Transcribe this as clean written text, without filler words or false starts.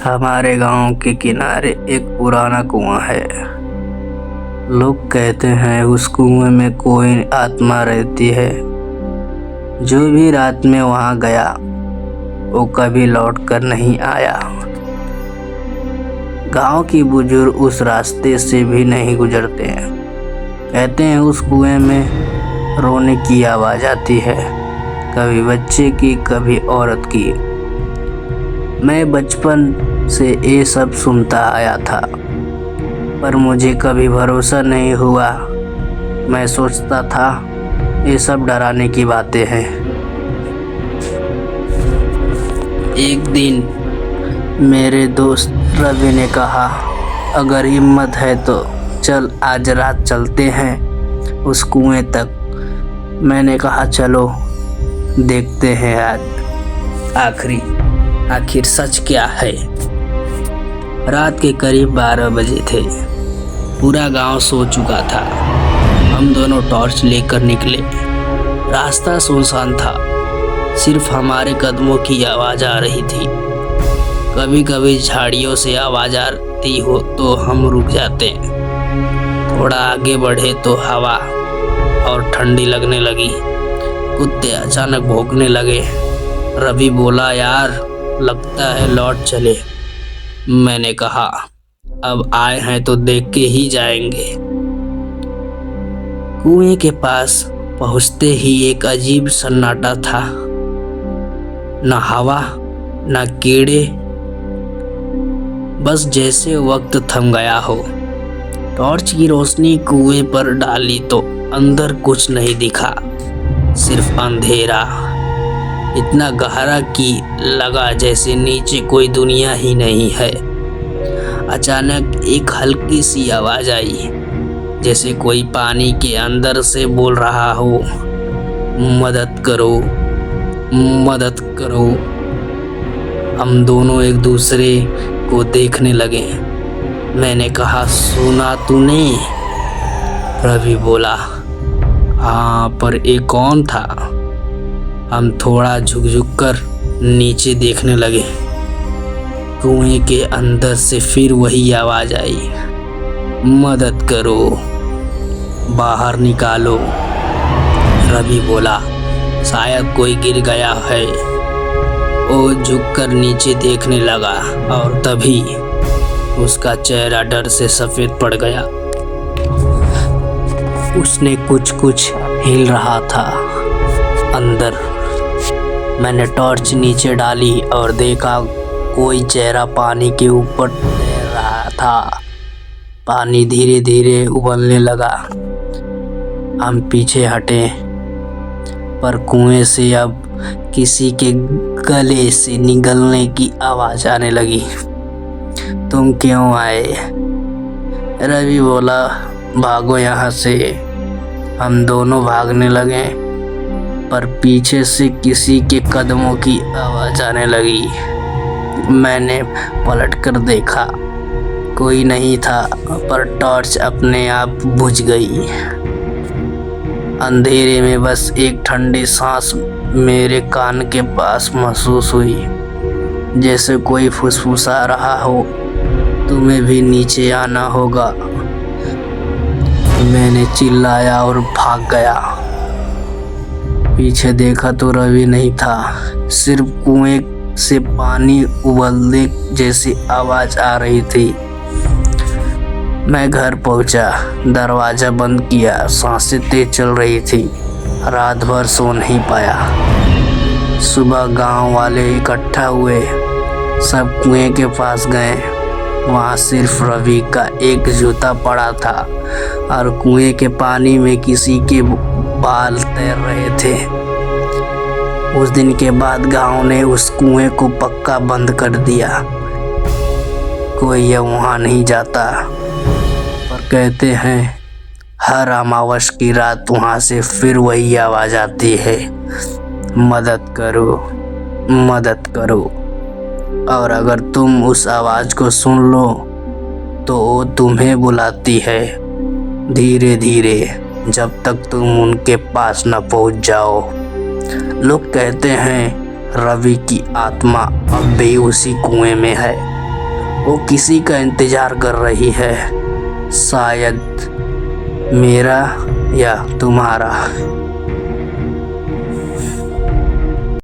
हमारे गांव के किनारे एक पुराना कुआं है। लोग कहते हैं उस कुएं में कोई आत्मा रहती है। जो भी रात में वहां गया वो कभी लौट कर नहीं आया। गांव की बुजुर्ग उस रास्ते से भी नहीं गुजरते हैं। कहते हैं उस कुएं में रोने की आवाज़ आती है, कभी बच्चे की कभी औरत की। मैं बचपन से ये सब सुनता आया था, पर मुझे कभी भरोसा नहीं हुआ। मैं सोचता था ये सब डराने की बातें हैं। एक दिन मेरे दोस्त रवि ने कहा, अगर हिम्मत है तो चल आज रात चलते हैं उस कुएं तक। मैंने कहा चलो देखते हैं आज आखिर सच क्या है। रात के करीब 12 बजे थे। पूरा गांव सो चुका था। हम दोनों टॉर्च लेकर निकले। रास्ता सुनसान था, सिर्फ हमारे कदमों की आवाज़ आ रही थी। कभी कभी झाड़ियों से आवाज़ आती हो तो हम रुक जाते। थोड़ा आगे बढ़े तो हवा और ठंडी लगने लगी। कुत्ते अचानक भौंकने लगे। रवि बोला, यार लगता है लौट चले। मैंने कहा, अब आए हैं तो देख के ही जाएंगे। कुएं के पास पहुंचते ही एक अजीब सन्नाटा था। न हवा न कीड़े, बस जैसे वक्त थम गया हो। टॉर्च की रोशनी कुएं पर डाली तो अंदर कुछ नहीं दिखा, सिर्फ अंधेरा। इतना गहरा कि लगा जैसे नीचे कोई दुनिया ही नहीं है। अचानक एक हल्की सी आवाज़ आई, जैसे कोई पानी के अंदर से बोल रहा हो, मदद करो, मदद करो। हम दोनों एक दूसरे को देखने लगे। मैंने कहा, सुना तूने? रवि बोला, हाँ, पर ये कौन था? हम थोड़ा झुक कर नीचे देखने लगे। कुएं के अंदर से फिर वही आवाज़ आई, मदद करो, बाहर निकालो। रवि बोला, शायद कोई गिर गया है। वो झुककर नीचे देखने लगा और तभी उसका चेहरा डर से सफ़ेद पड़ गया। उसने कुछ हिल रहा था अंदर। मैंने टॉर्च नीचे डाली और देखा कोई चेहरा पानी के ऊपर तैर रहा था। पानी धीरे धीरे उबलने लगा। हम पीछे हटे, पर कुएं से अब किसी के गले से निगलने की आवाज़ आने लगी। तुम क्यों आए? रवि बोला, भागो यहाँ से। हम दोनों भागने लगे, पर पीछे से किसी के कदमों की आवाज़ आने लगी। मैंने पलटकर देखा, कोई नहीं था, पर टॉर्च अपने आप बुझ गई। अंधेरे में बस एक ठंडी सांस मेरे कान के पास महसूस हुई, जैसे कोई फुसफुसा रहा हो, तुम्हें भी नीचे आना होगा। मैंने चिल्लाया और भाग गया। पीछे देखा तो रवि नहीं था, सिर्फ कुएं से पानी उबलने जैसी आवाज़ आ रही थी। मैं घर पहुंचा, दरवाज़ा बंद किया। सांसें तेज चल रही थी। रात भर सो नहीं पाया। सुबह गांव वाले इकट्ठा हुए, सब कुएं के पास गए। वहाँ सिर्फ रवि का एक जूता पड़ा था और कुएं के पानी में किसी के बाल तैर रहे थे। उस दिन के बाद गांव ने उस कुएं को पक्का बंद कर दिया। कोई वहाँ नहीं जाता, पर कहते हैं हर अमावस्या की रात वहाँ से फिर वही आवाज़ आती है, मदद करो, मदद करो। और अगर तुम उस आवाज़ को सुन लो तो वो तुम्हें बुलाती है, धीरे धीरे, जब तक तुम उनके पास न पहुंच जाओ। लोग कहते हैं रवि की आत्मा अब भी उसी कुएं में है। वो किसी का इंतजार कर रही है, शायद मेरा या तुम्हारा।